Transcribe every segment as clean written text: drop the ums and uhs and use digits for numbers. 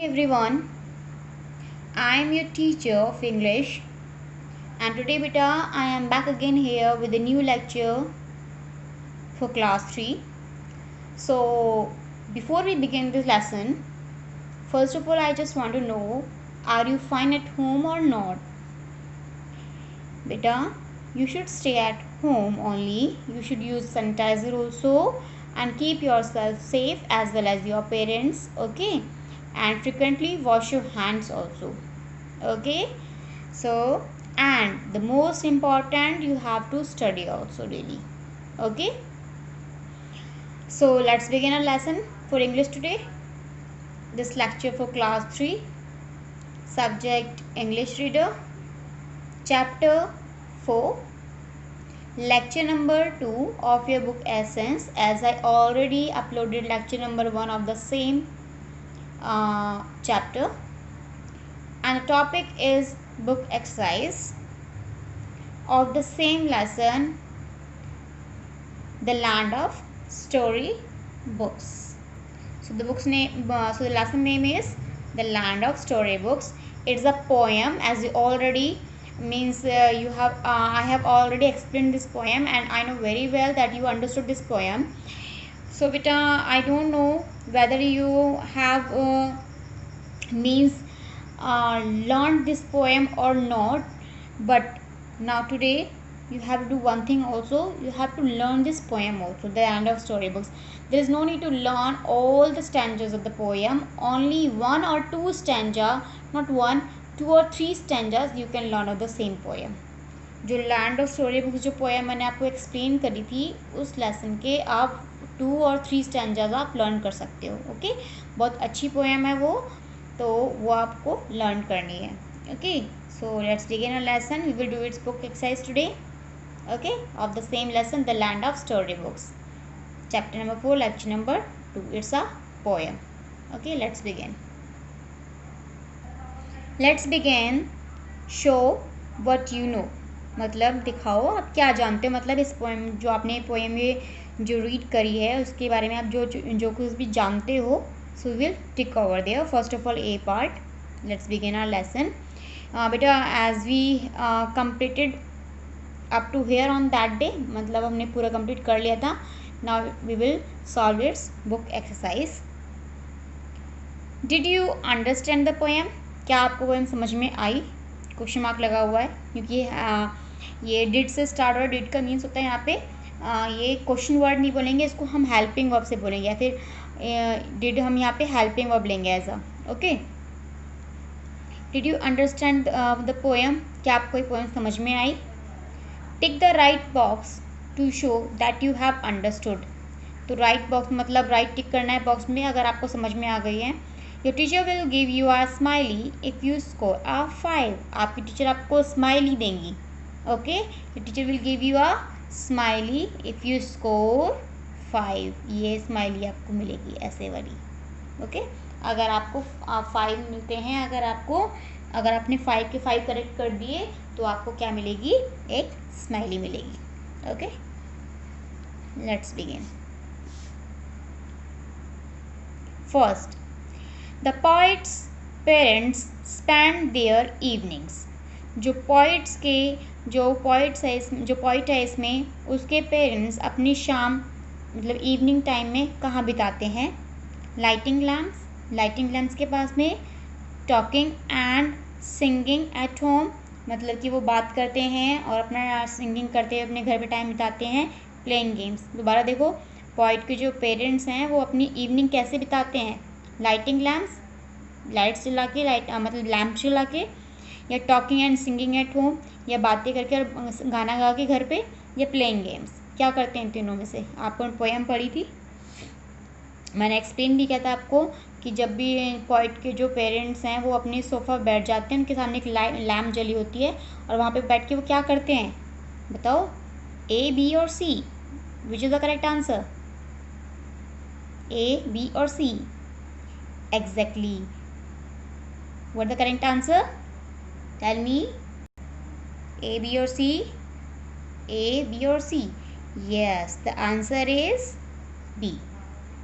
Everyone, I am your teacher of English, and today beta I am back again here with a new lecture for class 3. So before we begin this lesson, first of all I just want to know, are you fine at home or not? Beta, you should stay at home only. You should use sanitizer also and keep yourself safe as well as your parents, okay? And frequently wash your hands also, okay? So, and the most important, you have to study also daily, okay? So let's begin our lesson for English today. This lecture for class 3, subject English reader, chapter 4, lecture number 2 of your book Essence, as I already uploaded lecture number 1 of the same chapter, and the topic is book exercise of the same lesson, The Land of Story Books. So the book's name, so the lesson name is The Land of Story Books. It's a poem, as you already means you have I have already explained this poem, and I know very well that you understood this poem. So beta, I don't know whether you have means learned this poem or not, but now today you have to do one thing also. You have to learn this poem also, The Land of Storybooks. There is no need to learn all the stanzas of the poem, only one or two stanza, not one, 2 or 3 stanzas you can learn of the same poem. जो land of story books जो poem मैंने आपको explain करी थी, उस lesson के आप 2 और 3 स्टैंजाज आप लर्न कर सकते हो, ओके? बहुत अच्छी पोएम है वो, तो वो आपको लर्न करनी है, okay? So let's begin a lesson. We will do its book exercise today, okay, of the same lesson, the land of story books, chapter number 4, lecture number 2. It's a poem, okay? Let's begin. Let's begin. Show what you know, मतलब दिखाओ आप क्या जानते हो. मतलब इस poem, जो आपने पोएम ये जो रीड करी है, उसके बारे में आप जो कुछ भी जानते हो, so will tick over there. First of all A part. Let's begin our lesson. बेटा, as we completed up to here on that day, मतलब हमने पूरा कंप्लीट कर लिया था. Now we will solve its book exercise. Did you understand the poem, क्या आपको poem समझ में आई? क्वेश्चन मार्क लगा हुआ है, क्योंकि ये डिड से स्टार्ट हो रहा है. डिड का मीन्स होता है यहाँ पे ये क्वेश्चन वर्ड नहीं बोलेंगे, इसको हम हेल्पिंग वर्ब से बोलेंगे, या फिर डिड हम यहाँ पे हेल्पिंग वर्ब लेंगे as a, okay? Did you understand the poem, क्या आपको ये पोएम समझ में आई? Tick the right box to show that you have understood. तो राइट बॉक्स मतलब राइट टिक करना है बॉक्स में अगर आपको समझ में आ गई है. Your teacher will give you a smiley if you score a 5. आपकी टीचर आपको स्माइली देंगी, okay? Your teacher will give you a smiley if you score 5. ये स्माइली आपको मिलेगी ऐसे वाली, ओके? अगर आपको 5 मिलते हैं, अगर आपने 5 के 5 करेक्ट कर दिए, तो आपको क्या मिलेगी? एक स्माइली मिलेगी, okay? Let's begin. First, the poet's parents spend their evenings. जो पोइट है इसमें, उसके पेरेंट्स अपनी शाम मतलब इवनिंग टाइम में कहाँ बिताते हैं? लाइटिंग लैम्प्स के पास में. Talking and singing at home, मतलब कि वो बात करते हैं और अपना सिंगिंग करते हुए अपने घर पे टाइम बिताते हैं. Playing games. दोबारा देखो, पोइट के जो पेरेंट्स हैं वो अपनी इवनिंग कैसे बिताते हैं? लाइटिंग लैम्प्स, लाइट्स जला के, मतलब लैम्प जला के, या talking and singing at home, या बातें करके और गाना गा के घर पे, या प्लेइंग गेम्स. क्या करते हैं इन तीनों में से? आपको पोएम पढ़ी थी, मैंने एक्सप्लेन भी किया था आपको कि जब भी पोइट के जो पेरेंट्स हैं वो अपने सोफ़ा पर बैठ जाते हैं, उनके सामने एक लैम्प जली होती है, और वहाँ पे बैठ के वो क्या करते हैं? बताओ, ए, बी और C. Which is the correct answer? A, B और C. Exactly. What the correct answer? Tell me. A, B or C? A, B or C? Yes, the answer is B.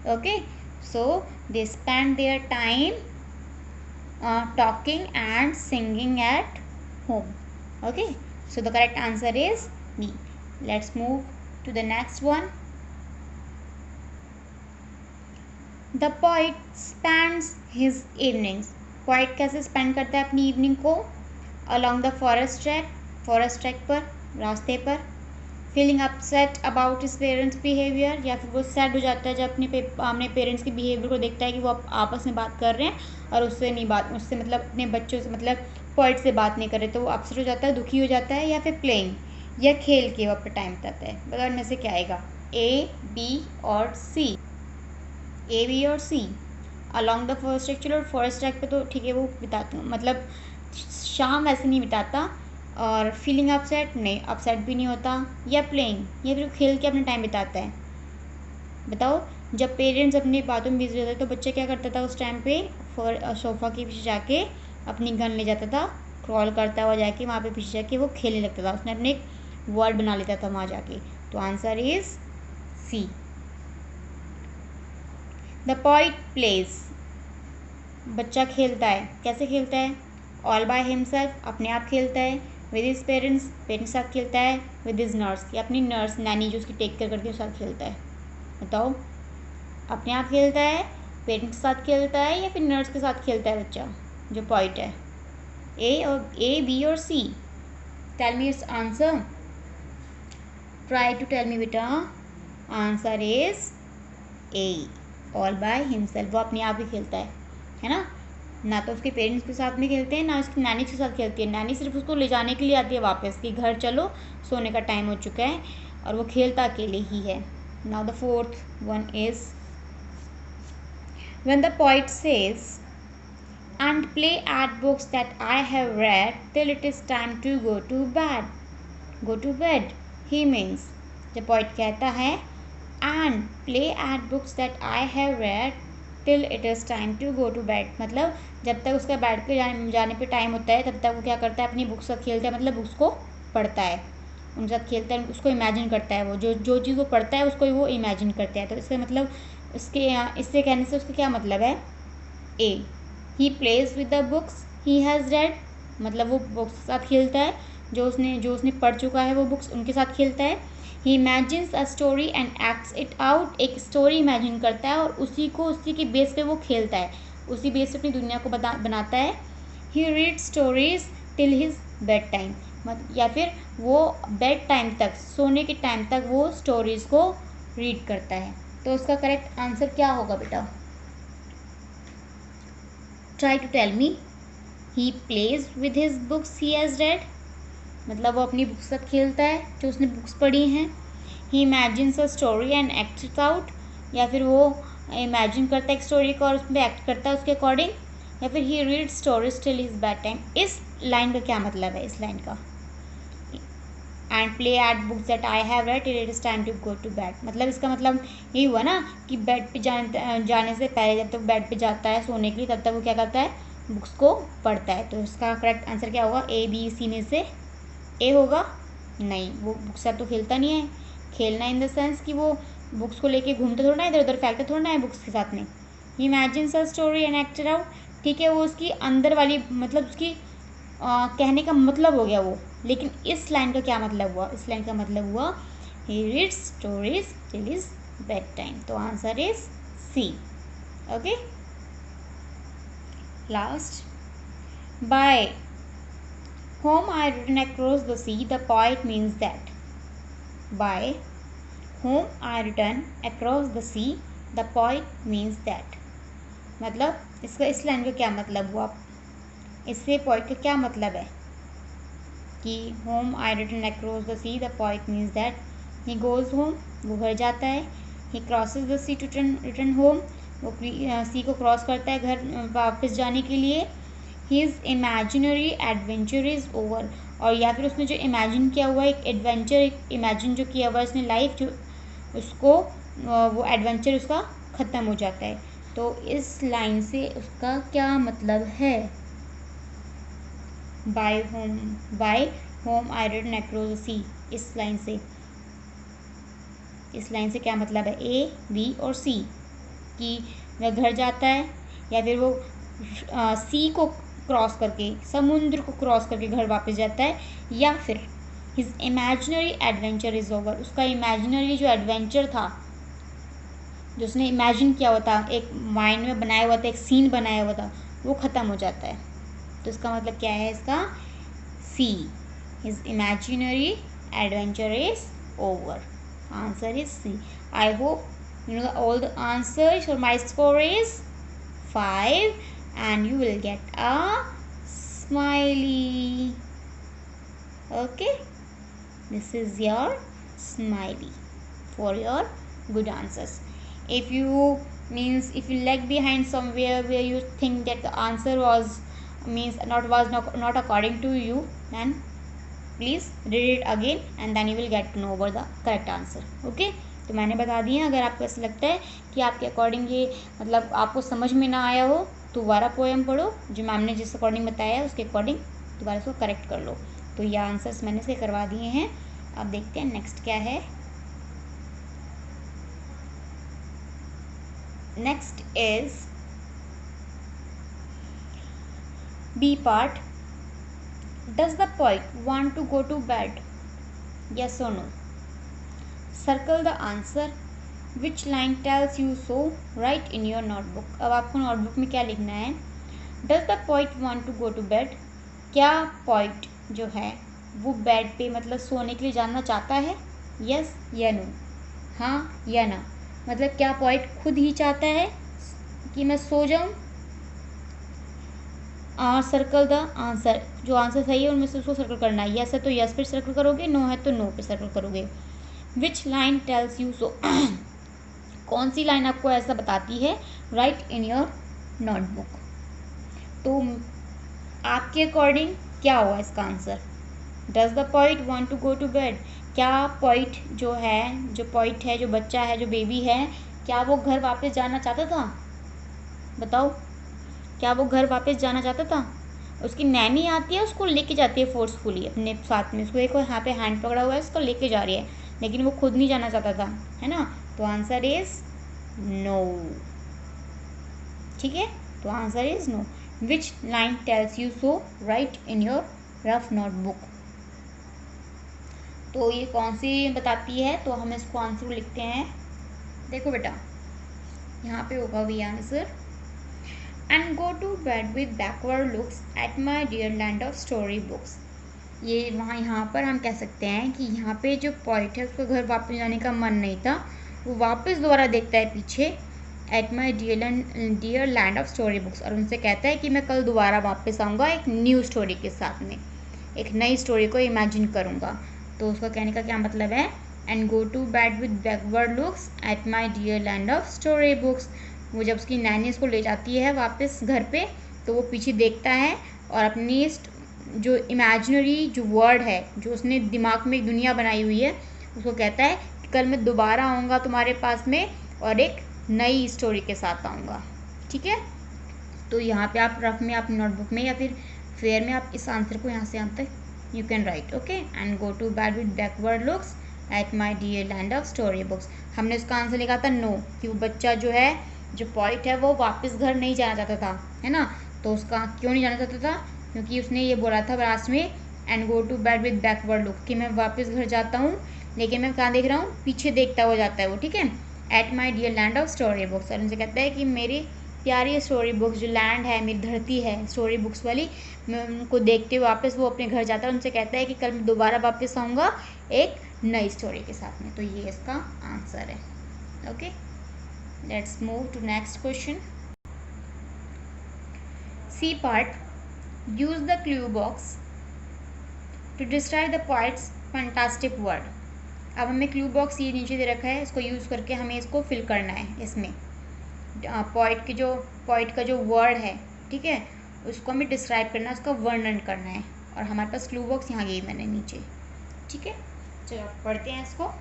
Okay, so they spend their time talking and singing at home. Okay, so the correct answer is B. Let's move to the next one. The poet spends his evenings. poet कैसे spend करता है अपनी evening को? along the forest track पर, रास्ते पर, feeling upset about his parents behavior, या फिर वो सैड हो जाता है जब अपने पेरेंट्स के बिहेवियर को देखता है कि वो आपस में बात कर रहे हैं और उससे मतलब अपने बच्चों से मतलब पोइट से बात नहीं कर रहे, तो वो अपसेट हो जाता है, दुखी हो जाता है, या फिर प्लेइंग या खेल के वो अपना टाइम बिताता है। बताओ इनमें से क्या आएगा? ए, बी और सी। ए, बी और सी। अलॉन्ग द फॉरेस्ट ट्रैक, चलो फॉरेस्ट ट्रैक पे तो ठीक है वो बिताता हूँ, मतलब शाम वैसे नहीं बिताता, और फीलिंग अपसेट नहीं, अपसेट भी नहीं होता, या प्लेइंग या फिर खेल के अपना टाइम बिताता है। बताओ, जब पेरेंट्स अपनी बातों में बिजी रहते तो बच्चा क्या करता था उस टाइम पे? सोफ़ा के पीछे जाके अपनी गन ले जाता था, क्रॉल करता हुआ जाके वहाँ पे पीछे जाके वो खेलने लगता था, उसने अपने एक वर्ड बना लेता था वहाँ जाके। तो answer is C. The poet plays, बच्चा खेलता है, कैसे खेलता है? ऑल बाय हिमसेल्फ, अपने आप खेलता है। विद हिज पेरेंट्स, पेरेंट्स के साथ खेलता है। विद हिज नर्स, या अपनी नर्स नैनी जो उसकी टेक केयर करती है उसके साथ खेलता है। बताओ, अपने आप खेलता है, पेरेंट्स के साथ खेलता है, या फिर नर्स के साथ खेलता है बच्चा जो पॉइंट है? ए, बी और C. Tell me its answer, try to tell me बेटा। Answer is A, all by himself, वो अपने आप ही खेलता है ना तो उसके पेरेंट्स के साथ में खेलते हैं, ना उसकी नानी के साथ खेलती है। नानी सिर्फ उसको ले जाने के लिए आती है वापस कि घर चलो, सोने का टाइम हो चुका है, और वो खेलता अकेले ही है। Now the fourth one is when the poet says and play at books that I have read till it is time to go to bed, he means, जब poet कहता है and play at books that I have read till it is time to go to bed, मतलब जब तक उसका बैठ के जाने पे टाइम होता है तब तक वो क्या करता है? अपनी बुक्स का खेलता है, मतलब बुक्स को पढ़ता है, उनके साथ खेलता है, उसको इमेजिन करता है, वो जो चीज़ वो पढ़ता है उसको वो इमेजिन करता है। तो इसका मतलब इससे कहने से उसका क्या मतलब है? A, he plays with the books he has read, मतलब वो बुक्स के साथ खेलता है, जो उसने पढ़ चुका है वो बुक्स उनके साथ खेलता है। He imagines a story and acts it out, एक स्टोरी इमेजिन करता है और उसी के बेस पे वो खेलता है, उसी बेस पे अपनी दुनिया को बनाता है। He read stories till his bedtime, या फिर वो बेड टाइम तक, सोने के टाइम तक वो स्टोरीज़ को रीड करता है। तो उसका करेक्ट आंसर क्या होगा बेटा? Try to tell me. He plays with his books he has read, मतलब वो अपनी बुक्स साथ खेलता है जो उसने बुक्स पढ़ी हैं। He imagines a story and acts it out, या फिर वो इमेजिन करता है एक स्टोरी को और उसमें एक्ट करता है उसके अकॉर्डिंग, या फिर he read stories till his bedtime. इस लाइन का क्या मतलब है? इस लाइन का and play at books that I have read till it is time to go to bed, मतलब इसका मतलब यही हुआ ना कि बेड पे जाने से पहले, जब तक बेड पे जाता है सोने के लिए, तब तक वो क्या करता है? बुक्स को पढ़ता है। तो इसका करेक्ट आंसर क्या होगा? ए, बी, सी में से ए होगा? नहीं, वो बुक्स साथ तो खेलता नहीं है। खेलना इन द सेंस कि वो बुक्स को लेके घूमते थोड़ा ना, इधर उधर फेंकते थोड़ा ना है बुक्स के साथ में। He imagines a story and acted out, ठीक है, वो उसकी अंदर वाली, मतलब उसकी कहने का मतलब हो गया वो, लेकिन इस लाइन का क्या मतलब हुआ? इस लाइन का मतलब हुआ he reads stories till his bedtime. तो answer is C. Okay, last, by whom I written across the sea, the poet means that. By whom I written across the sea, the poet means that. मतलब इसका इस line का क्या मतलब हुआ? इससे poet का क्या मतलब है कि whom I written across the sea, the poet means that. He goes home, वो घर जाता है। He crosses the sea to return home, वो सी को क्रॉस करता है घर वापस जाने के लिए। His imaginary adventure is over, और या फिर उसने जो इमेजिन किया हुआ एक एडवेंचर इमेजिन जो किया हुआ उसने लाइफ जो उसको वो एडवेंचर उसका ख़त्म हो जाता है। तो इस लाइन से उसका क्या मतलब है? By whom I written across the sea, इस लाइन से क्या मतलब है? ए, बी और सी, कि वह घर जाता है, या फिर वो सी को क्रॉस करके, समुद्र को क्रॉस करके घर वापस जाता है, या फिर his imaginary adventure is over, उसका इमेजिनरी जो एडवेंचर था, जो उसने इमेजिन किया हुआ था, एक माइंड में बनाया हुआ था, एक सीन बनाया हुआ था, वो ख़त्म हो जाता है। तो इसका मतलब क्या है इसका? C, his imaginary adventure is over. Answer is C. I hope you know all the answers. So my score is 5 and you will get a smiley. Okay, this is your smiley for your good answers. If you lag behind somewhere where you think that the answer was not according to you, then please read it again and then you will get to know about the correct answer. Okay, तो मैंने बता दिया। अगर आपको ऐसा लगता है कि आपके अकॉर्डिंग ये मतलब आपको समझ में ना आया हो, तो दोबारा पोएम पढ़ो, जो मैम ने जिस अकॉर्डिंग बताया है उसके अकॉर्डिंग दोबारा इसको करेक्ट कर लो। तो ये आंसर्स मैंने इसके करवा दिए हैं। अब देखते हैं नेक्स्ट क्या है। Next is B part. Does the poet want to go to bed? Yes और no? Circle the answer. Which line tells you so? Write in your notebook. अब आपको नोटबुक में क्या लिखना है? Does the poet want to go to bed? क्या poet जो है वो बेड पे मतलब सोने के लिए जाना चाहता है? यस या नो? हाँ या ना? मतलब क्या पोएट खुद ही चाहता है कि मैं सो जाऊँ? Circle the answer. जो आंसर सही है उनमें से उसको सर्कल करना है। यस है तो यस पे सर्कल करोगे, नो है तो नो पे सर्कल करोगे। Which line tells you so? कौन सी लाइन आपको ऐसा बताती है? Write in your notebook. तो आपके अकॉर्डिंग क्या होगा इसका answer? Does the poet want to go to bed? क्या पोएट जो है, जो बच्चा है, जो बेबी है, क्या वो घर वापस जाना चाहता था? बताओ, क्या वो घर वापस जाना चाहता था? उसकी नैनी आती है, उसको लेके जाती है फोर्सफुली अपने साथ में, उसको एक यहाँ पे हैंड पकड़ा हुआ है, उसको लेके जा रही है, लेकिन वो खुद नहीं जाना चाहता था, है ना? तो आंसर इज नो। ठीक है, तो answer is no. Which line tells you so? Write in your rough notebook. तो ये कौन सी बताती है? तो हम इसको आंसर लिखते हैं। देखो बेटा, यहाँ पे होगा भी answer. And go to bed with backward looks at my dear land of story books. ये वहाँ यहाँ पर हम कह सकते हैं कि यहाँ पे जो पोएट है उसको घर वापस जाने का मन नहीं था, वो वापस दोबारा देखता है पीछे at my dear land of story books, और उनसे कहता है कि मैं कल दोबारा वापस आऊँगा एक न्यू स्टोरी के साथ में, एक नई स्टोरी को इमेजिन करूँगा। तो उसका कहने का क्या मतलब है? And go to bed with backward looks at my dear land of story books. वो जब उसकी नैनी उसको ले जाती है वापस घर पे, तो वो पीछे देखता है और अपनी जो इमेजिनरी जो वर्ड है, जो उसने दिमाग में एक दुनिया बनाई हुई है, उसको कहता है कि कल मैं दोबारा आऊँगा तुम्हारे पास में और एक नई स्टोरी के साथ आऊँगा। ठीक है, तो यहाँ पे आप रफ में, आप नोटबुक में या फिर फेयर में आप इस आंसर को यहाँ से यहाँ तक you can write. Okay, and go to bed with backward looks at my dear land of story books. हमने उसका आंसर लिखा था नो, कि वो बच्चा जो है, जो पोएट है, वो वापस घर नहीं जाना चाहता था, है ना? तो उसका क्यों नहीं जाना चाहता था? क्योंकि उसने ये बोला था लास्ट में and go to bed with backward look, कि मैं वापस घर जाता हूँ, लेकिन मैं कहाँ देख रहा हूँ? पीछे देखता हुआ जाता है वो। ठीक है, at my dear land of story books. और उनसे कहता है कि मेरी प्यारी स्टोरी बुक्स, जो लैंड है, मेरी धरती है स्टोरी बुक्स वाली, मैं उनको देखते हुए वापस वो अपने घर जाता है। उनसे कहता है कि कल मैं दोबारा वापस आऊँगा एक नई स्टोरी के साथ में। तो ये इसका आंसर है। Okay, let's move to next question. C part. Use the clue box to describe the poet's fantastic word. अब हमें क्लू बॉक्स ये नीचे दे रखा है, इसको यूज़ करके हमें इसको फिल करना है। इसमें पोएट का जो वर्ड है, ठीक है, उसको हमें डिस्क्राइब करना है, उसका वर्णन करना है। और हमारे पास क्लू बॉक्स यहाँ गई मैंने नीचे। ठीक है, चलो पढ़ते हैं इसको।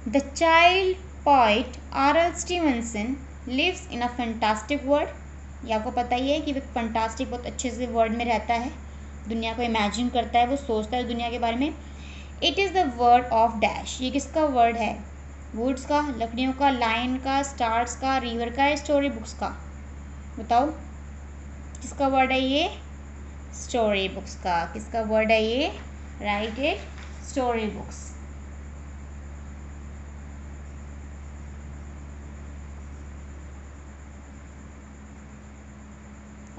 The child poet R.L. Stevenson lives in a fantastic world. ये आपको पता ही है कि वो फैंटास्टिक बहुत अच्छे से वर्ल्ड में रहता है, दुनिया को इमेजिन करता है, वो सोचता है दुनिया के बारे में। It is the word of dash. ये किसका वर्ड है? वुड्स का, लकड़ियों का, लाइन का, स्टार्स का, रिवर का, स्टोरी बुक्स का? बताओ। किसका वर्ड है ये? स्टोरी बुक्स का। किसका वर्ड है ये? Right it, story books.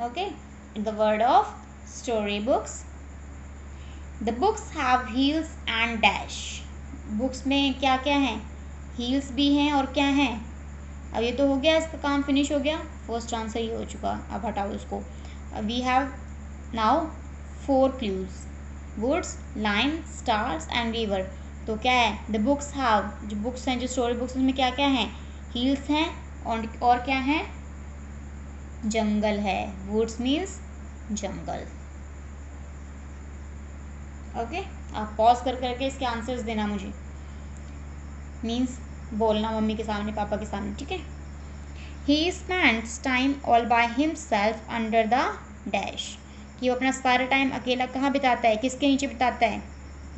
Okay, the word of story books. The books have heels and dash. Books में क्या क्या है? हील्स भी हैं और क्या हैं? अब ये तो हो गया, इसका काम फिनिश हो गया, फर्स्ट आंसर ये हो चुका। अब हटाओ इसको। We have now 4 clues, woods, line, stars and river. तो क्या है? द बुक्स हैव, जो बुक्स हैं, जो स्टोरी बुक्स, उसमें क्या क्या हैं? हील्स हैं और क्या है? जंगल है। वुड्स मीन्स जंगल। ओके, आप पॉज कर करके इसके आंसर्स देना मुझे, मीन्स बोलना मम्मी के सामने, पापा के सामने, ठीक है। He spends time all by himself under the dash. कि वो अपना सारा टाइम अकेला कहाँ बिताता है? किसके नीचे बिताता है?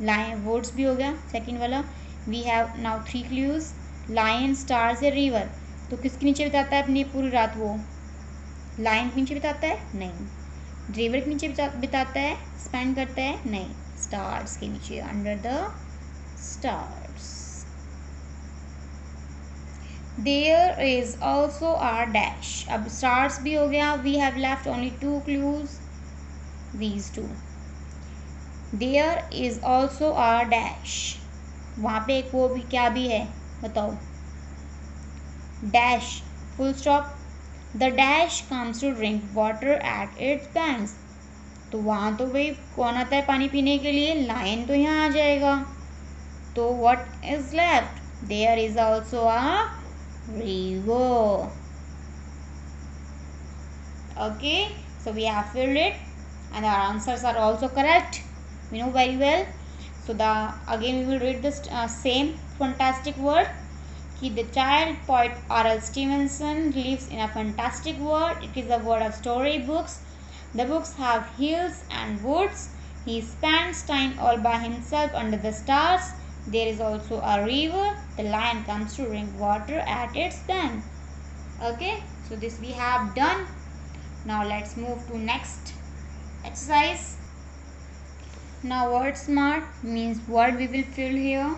लाइन, वुड्स भी हो गया सेकंड वाला। We have now 3 clues, line, stars या रिवर। तो किसके नीचे बिताता है अपनी पूरी रात वो? लाइन के नीचे बिताता है? नहीं। रिवर के नीचे बिताता है, स्पेंड करता है? नहीं। स्टार्स के नीचे, under the stars. There is also are dash. अब स्टार्स भी हो गया। We have left only 2 clues, these 2। There is also are dash, वहाँ पे एक वो भी क्या भी है बताओ? Dash, full stop. The dash comes to drink water at its banks. तो वहाँ तो भाई कौन आता है पानी पीने के लिए? लाइन तो यहाँ आ जाएगा। तो what is left? There is also a river. Okay, so we have filled it and our answers are also correct, we know very well. So again we will read this same fantastic word. Ki the child poet R.L. Stevenson lives in a fantastic world. It is a world of story books. The books have hills and woods. He spends time all by himself under the stars. There is also a river. The lion comes to drink water at its bank. Okay, so this we have done. Now let's move to next exercise. Now word smart means word we will fill here.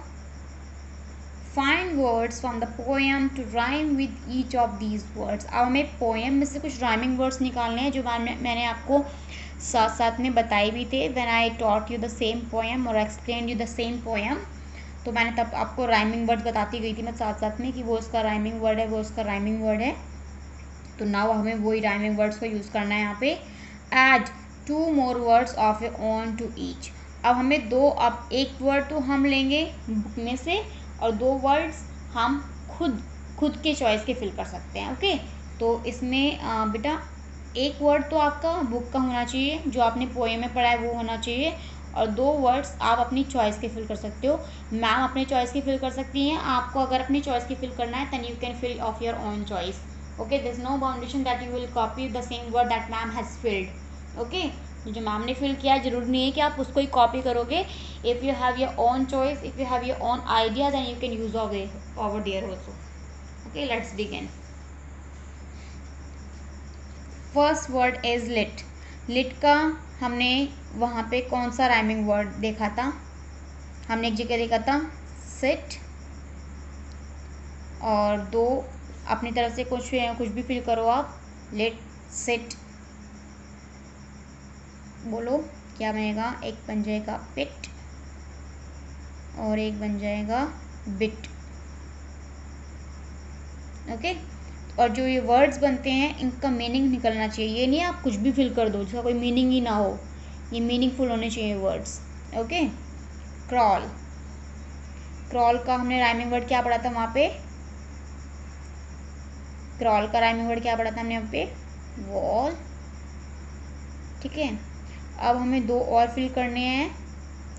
Find words from the poem to rhyme with each of these words. अब हमें poem में से कुछ rhyming words निकालने हैं, जो मैंने आपको साथ साथ में बताई भी थे when I taught you the same poem और explain you the same poem. तो मैंने तब आपको राइमिंग वर्ड बताती गई थी मैं साथ साथ में कि वो उसका राइमिंग वर्ड है, वो उसका राइमिंग वर्ड है। तो नाउ हमें वही राइमिंग वर्ड्स को यूज़ करना है यहाँ पे। Add 2 more words of your own to each। अब हमें अब एक वर्ड तो हम लेंगे बुक में से और 2 वर्ड्स हम खुद के चॉइस के फिल कर सकते हैं। ओके, तो इसमें बेटा एक वर्ड तो आपका बुक का होना चाहिए, जो आपने पोएम में पढ़ा है वो होना चाहिए, और 2 वर्ड्स आप अपनी चॉइस के फिल कर सकते हो। मैम अपने चॉइस की फिल कर सकती हैं, आपको अगर अपनी चॉइस की फिल करना है then you can fill of your own choice. Okay, there is no boundation that you will copy the same word that ma'am has filled. Okay, जो मैम ने फिल किया है जरूरी नहीं है कि आप उसको ही कॉपी करोगे। If you have your own choice, if you have your own idea, then you can use over there also. Okay, let's begin. First word is lit. Lit का हमने वहाँ पे कौन सा राइमिंग वर्ड देखा था? हमने एक जगह देखा था सिट, और 2 अपनी तरफ से कुछ भी फिल करो आप। लिट, सिट, बोलो क्या बनेगा? एक बन जाएगा पिट और एक बन जाएगा बिट। ओके, और जो ये वर्ड्स बनते हैं इनका मीनिंग निकलना चाहिए। ये नहीं आप कुछ भी फिल कर दो जिसका कोई मीनिंग ही ना हो, ये मीनिंगफुल होने चाहिए वर्ड्स। Okay, crawl. क्रॉल का हमने राइमिंग वर्ड क्या पढ़ा था वहाँ पे? क्रॉल का राइमिंग वर्ड क्या पढ़ा था हमने यहाँ पे? वॉल। ठीक है, अब हमें 2 और फिल करने हैं,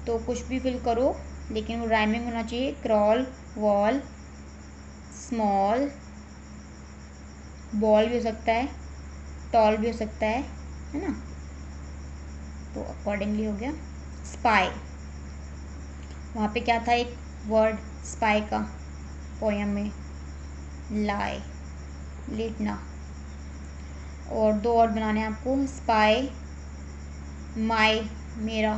तो कुछ भी फिल करो लेकिन वो राइमिंग होना चाहिए। क्रॉल, वॉल, स्मॉल, बॉल भी हो सकता है, टॉल भी हो सकता है ना? तो अकॉर्डिंगली हो गया। स्पाई, वहाँ पे क्या था एक वर्ड स्पाई का पोएम में? लाई, लेटना। और दो और बनाने हैं आपको, स्पाई, माई, मेरा,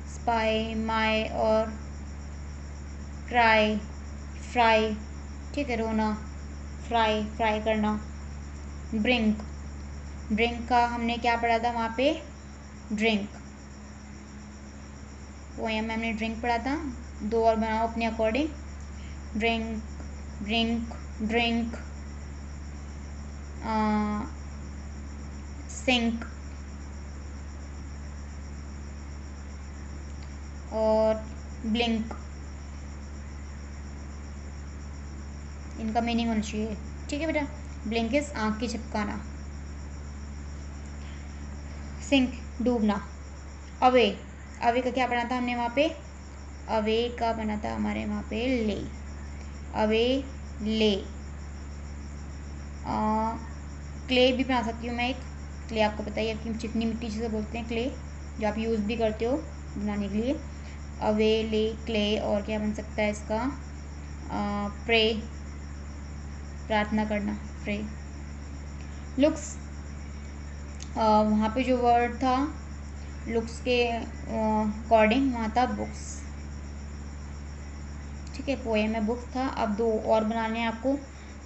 स्पाई, माई, और क्राई, फ्राई, ठीक है, रोना, फ्राई, फ्राई करना, ब्रिंक, ब्रिंक का हमने क्या पढ़ा था वहाँ पे, ड्रिंक, पोएम में हमने ड्रिंक पढ़ा था। दो और बनाओ अपने according, drink, drink, drink, sink, और ब्लिंक। इनका मीनिंग होना चाहिए, ठीक है बेटा। ब्लिंक इज आँख की झपकाना, सिंक डूबना, अवे, अवे का क्या बना था हमने वहाँ पे, अवे का बना था हमारे वहाँ पे ले, अवे ले। क्ले भी बना सकती हूँ मैं एक, क्ले आपको पता ही है कि चिकनी मिट्टी जिसे बोलते हैं, क्ले, जो आप यूज़ भी करते हो बनाने के लिए। अवे ले क्ले, और क्या बन सकता है इसका, प्रे, प्रार्थना करना, प्रे। लुक्स, वहाँ पे जो वर्ड था लुक्स के अकॉर्डिंग वहाँ था बुक्स, ठीक है, पोएम में बुक्स था। अब दो और बनाने हैं आपको,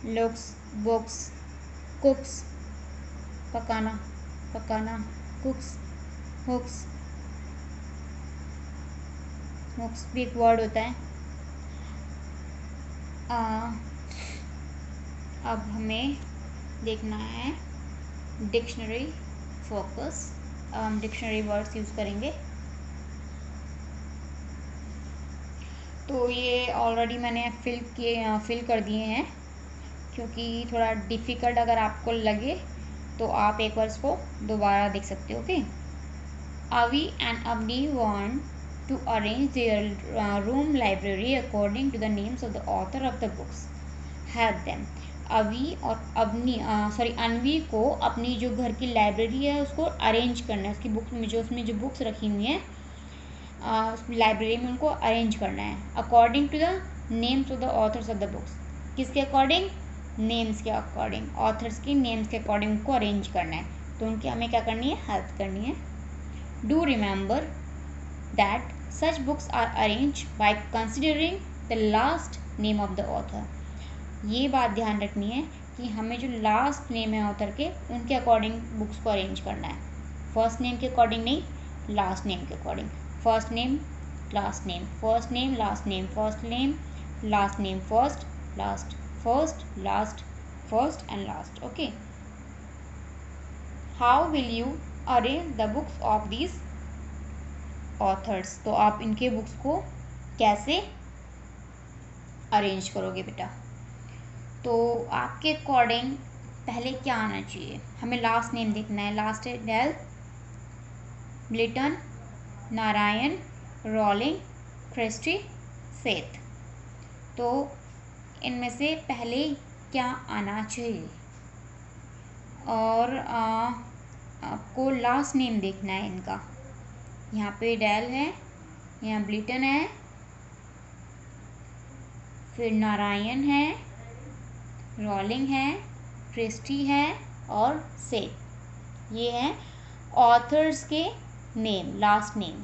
लुक्स, बुक्स, कुक्स, पकाना, पकाना, कुक्स, हुक्स, हुक्स भी एक वर्ड होता है। अब हमें देखना है डिक्शनरी फोकस, अब हम डिक्शनरी वर्ड्स यूज़ करेंगे। तो ये ऑलरेडी मैंने फिल कर दिए हैं, क्योंकि थोड़ा डिफ़िकल्ट अगर आपको लगे तो आप एक बार इसको दोबारा देख सकते हो। Okay, Avi and Avni want to arrange their room library according to the names of the author of the books. Help them. अवी और अनवी को अपनी जो घर की लाइब्रेरी है उसको अरेंज करना है, उसकी बुक में उसमें जो बुक्स रखी हुई हैं उस लाइब्रेरी में उनको अरेंज करना है according to the names of the authors of the books. किसके अकॉर्डिंग, नेम्स के अकॉर्डिंग, ऑथर्स की नेम्स के अकॉर्डिंग उनको अरेंज करना है। तो उनकी हमें क्या करनी है, हेल्प करनी है। Do remember that such books are arrange by considering the last name of the author. ये बात ध्यान रखनी है कि हमें जो लास्ट नेम है ऑथर के उनके अकॉर्डिंग बुक्स को अरेंज करना है, फर्स्ट नेम के अकॉर्डिंग नहीं, लास्ट नेम के according. First name last name, first name last name, first name last name, first last, first last, first and last. Okay, how will you arrange the books of these authors. तो आप इनके books को कैसे arrange करोगे बेटा। तो आपके according पहले क्या आना चाहिए, हमें लास्ट नेम देखना है। लास्ट है Dahl, Blyton, Narayan, Rowling, Christie, Seth. तो इनमें से पहले क्या आना चाहिए, और आपको लास्ट नेम देखना है इनका। यहाँ पे डेल है, यहाँ ब्लिटन है, फिर नारायण है, रॉलिंग है, क्रिस्टी है और सेथ। ये हैं ऑथर्स के नेम, लास्ट नेम।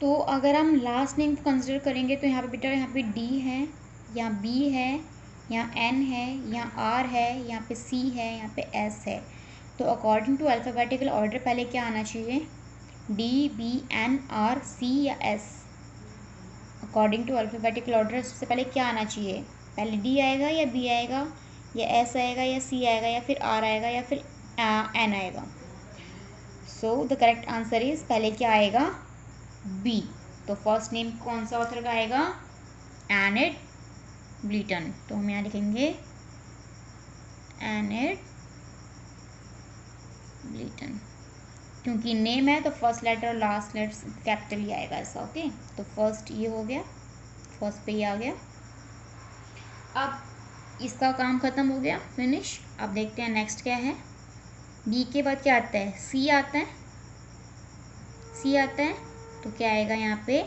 तो अगर हम लास्ट नेम को कंसिडर करेंगे तो यहाँ पे बेटा, यहाँ पे डी है, यहाँ बी है, यहाँ एन है, यहाँ आर है, यहाँ पे सी है, यहाँ पे एस है। तो अकॉर्डिंग टू अल्फ़ाबेटिकल ऑर्डर पहले क्या आना चाहिए, D, B, N, R, C या S. According to alphabetical order सबसे पहले क्या आना चाहिए, पहले डी आएगा या बी आएगा या एस आएगा या सी आएगा या फिर आर आएगा या फिर एन आएगा। So the correct answer is पहले क्या आएगा, बी। तो फर्स्ट नेम कौन सा ऑथर का आएगा, एनेट ब्लिटन। तो हम यहाँ लिखेंगे एनेट ब्लिटन, क्योंकि नेम है तो फर्स्ट लेटर और लास्ट लेटर कैपिटल ही आएगा ऐसा। ओके, तो फर्स्ट ये हो गया, फर्स्ट पे ही आ गया। अब इसका काम ख़त्म हो गया, फिनिश। अब देखते हैं नेक्स्ट क्या है। बी के बाद क्या आता है, सी आता है, सी आता है। तो क्या आएगा यहाँ पे,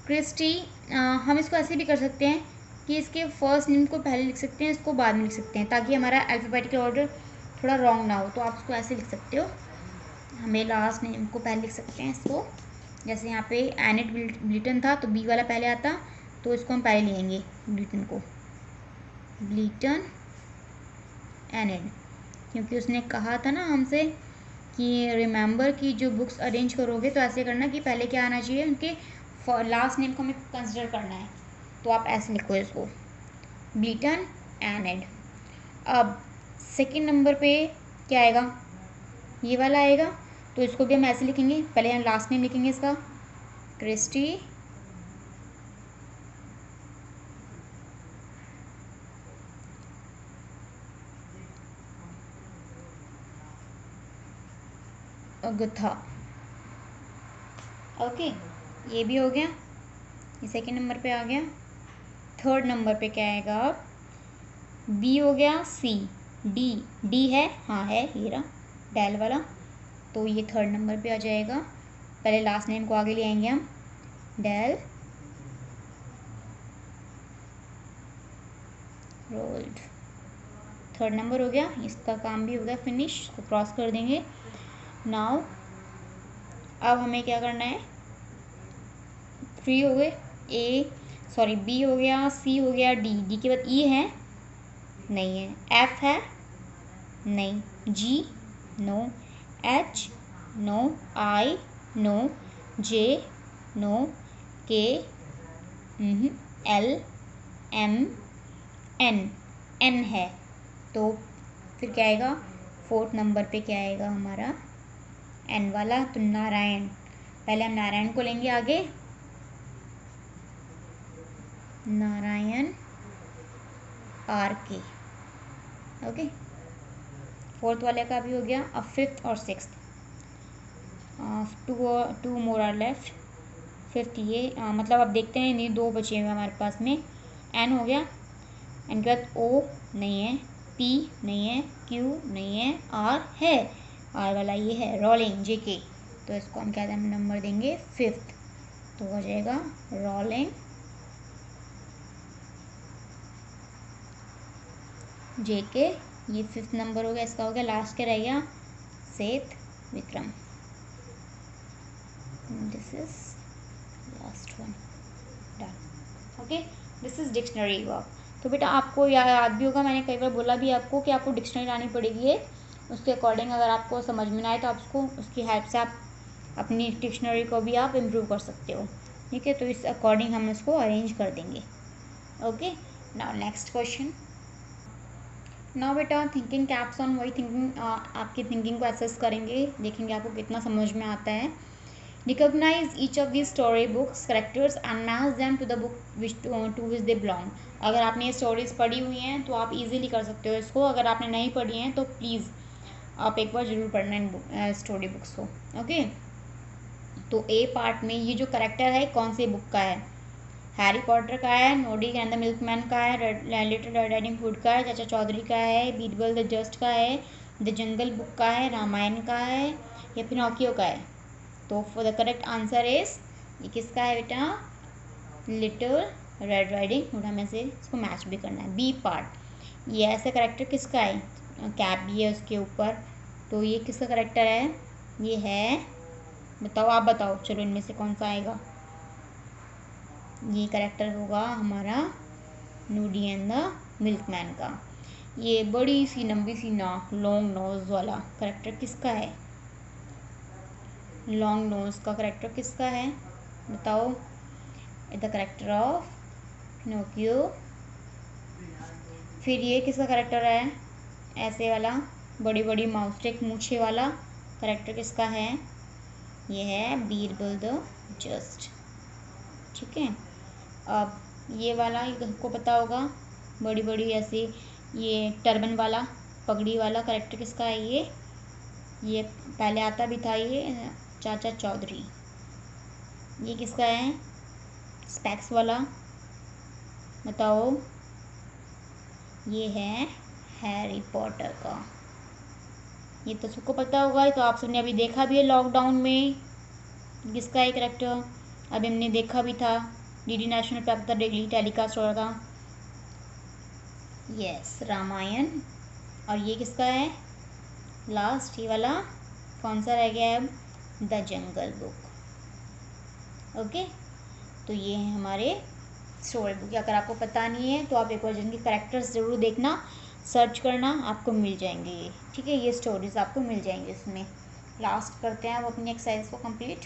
क्रिस्टी। हम इसको ऐसे भी कर सकते हैं, कि इसके फर्स्ट नेम को पहले लिख सकते हैं, इसको बाद में लिख सकते हैं, ताकि हमारा अल्फ़ाबेटिकल ऑर्डर थोड़ा रॉन्ग ना हो। तो आप इसको ऐसे लिख सकते हो, हमें लास्ट नेम को पहले लिख सकते हैं इसको। जैसे यहाँ पे एनेट ब्लिटन था तो बी वाला पहले आता, तो इसको हम पहले लेंगे ब्लिटन को, ब्लिटन एनेट, क्योंकि उसने कहा था ना हमसे कि रिमेंबर कि जो बुक्स अरेंज करोगे तो ऐसे करना कि पहले क्या आना चाहिए, उनके लास्ट नेम को हमें कंसिडर करना है। तो आप ऐसे लिखो इसको, ब्लिटन एनेट। अब सेकंड नंबर पे क्या आएगा, ये वाला आएगा, तो इसको भी हम ऐसे लिखेंगे। पहले हम लास्ट नेम लिखेंगे इसका, क्रिस्टी अगथा। ओके, ये भी हो गया, ये सेकंड नंबर पे आ गया। थर्ड नंबर पे क्या आएगा, बी हो गया, सी, डी है, हाँ है, ये रहा डेल वाला, तो ये थर्ड नंबर पे आ जाएगा। पहले लास्ट नेम को आगे ले आएंगे हम, डेल रोल्ड। थर्ड नंबर हो गया, इसका काम भी हो गया फिनिश, इसको क्रॉस कर देंगे। नाउ अब हमें क्या करना है, थ्री हो गए, बी हो गया, सी हो गया, डी के बाद ई है, नहीं है, एफ है, नहीं, G no, H no, I no, J no, K L, M, N है। तो फिर क्या आएगा, फोर्थ नंबर पे क्या आएगा हमारा, एन वाला, तो नारायण। पहले हम नारायण को लेंगे आगे, Narayan R K. Okay, fourth वाले का भी हो गया। अब फिफ्थ और sixth, two more are left. Fifth ये मतलब अब देखते हैं, ये दो बचे हुए हमारे पास में। एन हो गया, एन के बाद ओ नहीं है, पी नहीं है, क्यू नहीं है, आर है, आर वाला ये है, रोलिंग जे के, तो इसको हम क्या नंबर देंगे, फिफ्थ। तो हो जाएगा रोलिंग जे के, ये फिफ्थ नंबर हो गया, इसका हो गया। लास्ट क्या रह गया, सेठ Vikram, this is last one, done. Okay, this is dictionary work. तो बेटा आपको याद भी होगा, मैंने कई बार बोला भी आपको कि आपको डिक्शनरी लानी पड़ेगी है, उसके अकॉर्डिंग अगर आपको समझ में ना आए तो आप उसको, उसकी हेल्प से आप अपनी डिक्शनरी को भी आप इम्प्रूव कर सकते हो। ठीक है, तो इस अकॉर्डिंग हम इसको अरेंज कर देंगे। Okay, now next question. Now बेटा थिंकिंग कैप्स ऑन, वही थिंकिंग, आपकी थिंकिंग को एसेस करेंगे, देखेंगे आपको कितना समझ में आता है। Recognize each of these story books characters and match them to the book to which they belong। अगर आपने ये स्टोरीज पढ़ी हुई हैं तो आप इजीली कर सकते हो इसको, अगर आपने नहीं पढ़ी हैं तो प्लीज़ आप एक बार ज़रूर पढ़ना इन स्टोरी बुक्स को। ओके, तो ए पार्ट में ये जो करेक्टर है कौन सी बुक का है, हैरी पॉटर का है, नोडी एंड द मिल्कमैन का है, लिटिल रेड राइडिंग हुड का है, चाचा चौधरी का है, बीरबल द जस्ट का है, द जंगल बुक का है, रामायण का है, या पिनोकियो का है। तो for the correct answer is, ये किसका है बेटा, लिटिल रेड राइडिंग हुड। हमें से इसको मैच भी करना है। बी पार्ट, ये ऐसा करेक्टर किसका है, कैप भी है उसके ऊपर, तो ये किसका करेक्टर है, ये है, बताओ आप बताओ, चलो इनमें से कौन सा आएगा, ये करेक्टर होगा हमारा नूडी एंड द मिल्कमैन का। ये बड़ी सी लंबी सी नाक, लॉन्ग नोज वाला करेक्टर किसका है, लॉन्ग नोज का करेक्टर किसका है, बताओ। The character of Pinocchio. फिर ये किसका करेक्टर है, ऐसे वाला बड़ी बड़ी माउस्टिक मूछे वाला करेक्टर किसका है, ये है बीरबल द जस्ट। ठीक है, अब ये वाला हमको पता होगा, बड़ी बड़ी ऐसी ये टर्बन वाला पगड़ी वाला करेक्टर किसका है, ये पहले आता भी था, ये चाचा चौधरी। ये किसका है, स्पेक्स वाला, बताओ। ये है हैरी पॉटर का। ये तो सबको पता होगा, तो आप सबने अभी देखा भी है लॉकडाउन में, किसका है करेक्टर, अभी हमने देखा भी था, डीडी नेशनल पे अब तक डेली टेलीकास्ट हो रहा था, यस, रामायण। और ये किसका है लास्ट, ये वाला कौन सा रह गया है अब, द जंगल बुक। ओके, तो ये है हमारे स्टोरी बुक। अगर आपको पता नहीं है तो आप एक वर्जन के करेक्टर्स ज़रूर देखना, सर्च करना, आपको मिल जाएंगे ये। ठीक है, ये स्टोरीज आपको मिल जाएंगे इसमें। लास्ट करते हैं अब अपनी एक्सरसाइज को कंप्लीट।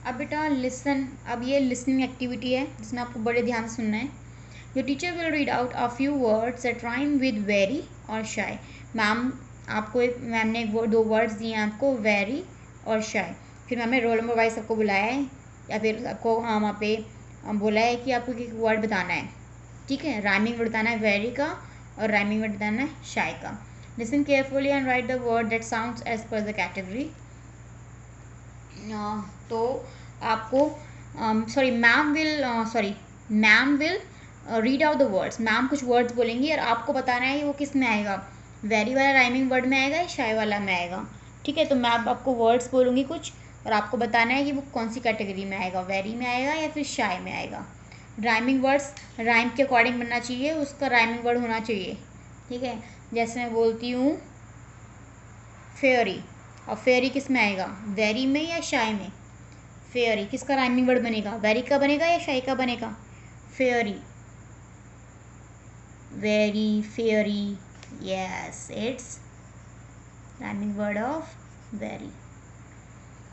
अब बेटा लिसन, अब ये लिसनिंग एक्टिविटी है जिसमें आपको बड़े ध्यान से सुनना है। Your teacher will read out a few words that rhyme with very और शाय। मैम ने दो वर्ड्स दिए हैं आपको, वेरी और शाय। फिर मैम ने रोल नंबर वाइज सबको बुलाया है, या फिर आपको वहाँ पे बोला है कि आपको एक वर्ड बताना है। ठीक है, राइमिंग वर्ड बताना है वेरी का और राइमिंग वर्ड बताना है शाय का। Listen carefully and write the word that sounds as per the category. तो आपको ma'am will read out the words. Ma'am कुछ वर्ड्स बोलेंगी और आपको बताना है कि वो किस में आएगा, वेरी वाला राइमिंग वर्ड में आएगा या शाय वाला में आएगा। ठीक है, तो मैं आपको वर्ड्स बोलूँगी कुछ और आपको बताना है कि वो कौन सी कैटेगरी में आएगा, वेरी में आएगा या फिर शाय में आएगा। राइमिंग वर्ड्स राइम के अकॉर्डिंग बनना चाहिए, उसका राइमिंग वर्ड होना चाहिए। ठीक है, जैसे मैं बोलती हूँ फेयरी, और फेयरी किस में आएगा, वेरी में या शाय में। फेयरी किसका राइमिंग वर्ड बनेगा, वेरी का बनेगा या शाय का बनेगा, fairy, very, fairy. Yes, it's rhyming word of very.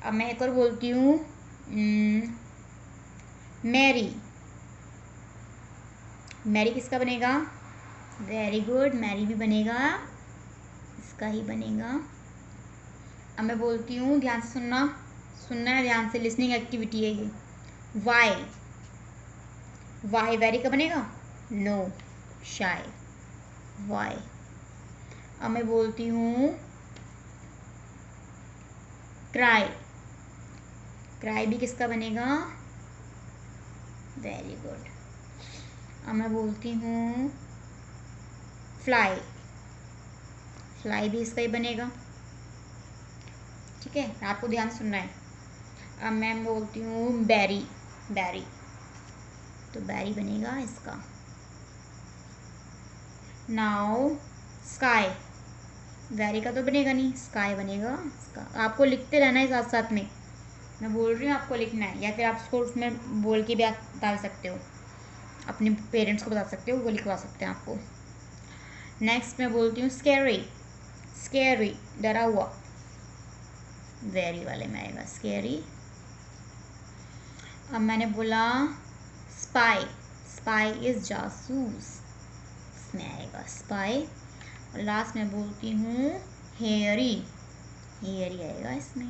अब मैं एक और बोलती हूँ मैरी। मैरी किसका बनेगा, वेरी गुड, मैरी भी बनेगा, इसका ही बनेगा। अब मैं बोलती हूँ, ध्यान से सुनना है ध्यान से, लिसनिंग एक्टिविटी है ये। वाई, वाई वेरी का बनेगा, नो, शाय, वाई। अब मैं बोलती हूँ क्राई, क्राई भी किसका बनेगा, वेरी गुड। अब मैं बोलती हूँ फ्लाई, फ्लाई भी इसका ही बनेगा। ठीक है, आपको ध्यान सुनना है। अब मैं बोलती हूँ बैरी, बैरी, तो बैरी बनेगा इसका। नाउ स्काई, वेरी का तो बनेगा नहीं, स्काई बनेगा इसका। आपको लिखते रहना है साथ साथ में, मैं बोल रही हूँ आपको लिखना है, या फिर आप उसको उसमें बोल के भी आप बता सकते हो, अपने पेरेंट्स को बता सकते हो, वो लिखवा सकते हैं आपको। नेक्स्ट मैं बोलती हूँ स्कैरी, स्कैरी डरा हुआ, वेरी वाले में आएगा स्कैरी। अब मैंने बोला स्पाई, स्पाई इज जासूस, इसमें आएगा स्पाई। और लास्ट में बोलती हूँ हेयरी, हेयरी आएगा इसमें।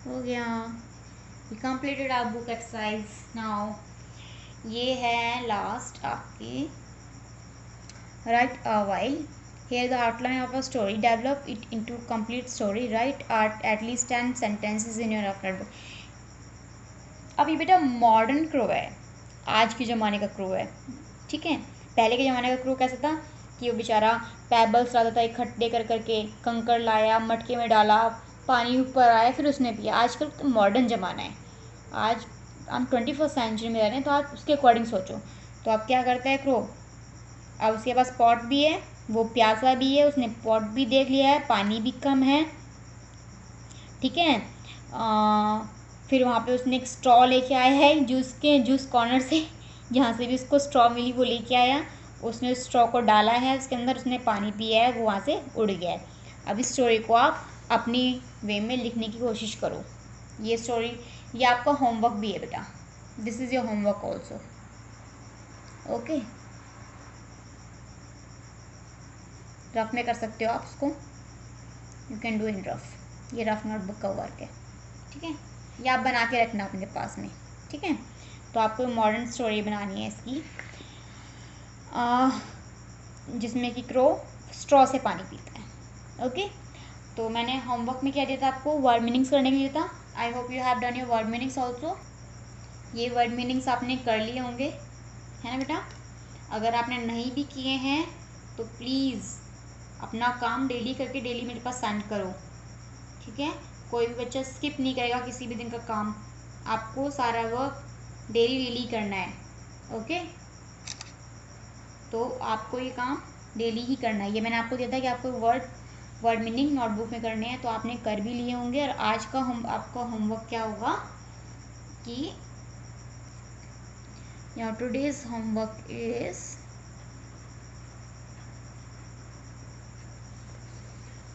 हो गया, we completed our book exercise. Now ये है लास्ट आपकी, write a while here the outline of a story, develop it into complete story, write at least 10 sentences in your rough notebook। अब ये बेटा मॉडर्न क्रो है, आज के ज़माने का क्रो है। ठीक है, पहले के ज़माने का क्रो कैसा था कि वो बेचारा पैबल्स लाता था इकट्ठे कर करके, कंकड़ लाया, मटके में डाला, पानी ऊपर आया, फिर उसने पिया। आजकल तो मॉडर्न ज़माना है, आज हम 21st सेंचुरी में रह रहे हैं, तो आप उसके अकॉर्डिंग सोचो। तो अब क्या करता है क्रो, अब उसके पास पॉट भी है, वो प्यासा भी है, उसने पॉट भी देख लिया है, पानी भी कम है। ठीक है, फिर वहाँ पे उसने एक स्ट्रॉ लेके आया है, जूस कॉर्नर से जहाँ से भी उसको स्ट्रॉ मिली वो लेके आया, उसने उस स्ट्रॉ को डाला है उसके अंदर, उसने पानी पिया है, वो वहाँ से उड़ गया है। अब इस स्टोरी को आप अपनी वे में लिखने की कोशिश करो। ये स्टोरी, ये आपका होमवर्क भी है बेटा, this is your homework also. Okay, rough में कर सकते हो आप उसको, you can do in rough, ये रफ नोटबुक का वर्क है। ठीक है, ये आप बना के रखना अपने पास में। ठीक है, तो आपको मॉडर्न स्टोरी बनानी है इसकी, जिसमें कि क्रो स्ट्रॉ से पानी पीता है। ओके, तो मैंने होमवर्क में क्या दिया था आपको, वर्ड मीनिंग्स करने के लिए था। I hope you have done your word meanings also. ये वर्ड मीनिंग्स आपने कर लिए होंगे, है ना बेटा। अगर आपने नहीं भी किए हैं तो प्लीज़ अपना काम डेली करके डेली मेरे पास सेंड करो। ठीक है, कोई भी बच्चा स्किप नहीं करेगा किसी भी दिन का काम, आपको सारा वर्क डेली करना है। ओके, तो आपको ये काम डेली ही करना है। ये मैंने आपको दिया था कि आपको वर्ड मीनिंग नोटबुक में करने हैं, तो आपने कर भी लिए होंगे। और आज का आपका होमवर्क क्या होगा कि your today's homework is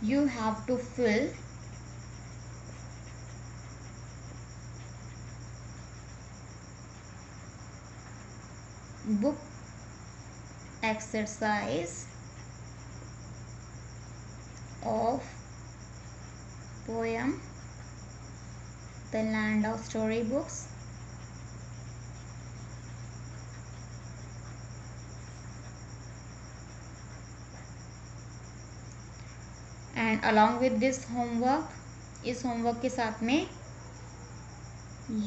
you have to fill book exercise of poem The Land of Storybooks and along with this homework, इस होमवर्क के साथ में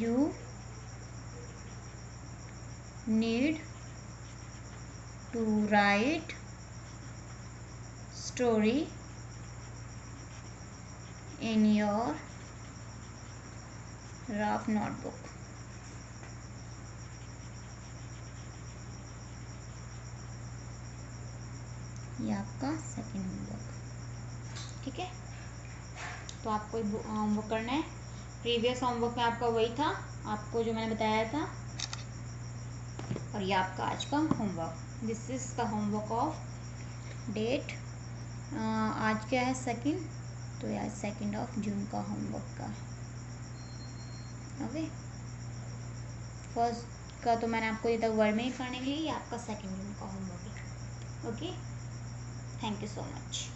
you need to write story in your rough notebook। ये आपका second homework, ठीक है। तो आपको होमवर्क करना है। प्रीवियस होमवर्क में आपका वही था, आपको जो मैंने बताया था। और ये आपका आज का homework, this is the homework of date, आज क्या है 2, तो यार 2 जून का होमवर्क का। ओके, फर्स्ट का तो मैंने आपको ये तक वर्ड में ही करने के लिए, आपका 2 जून का होमवर्क है। Okay, thank you so much.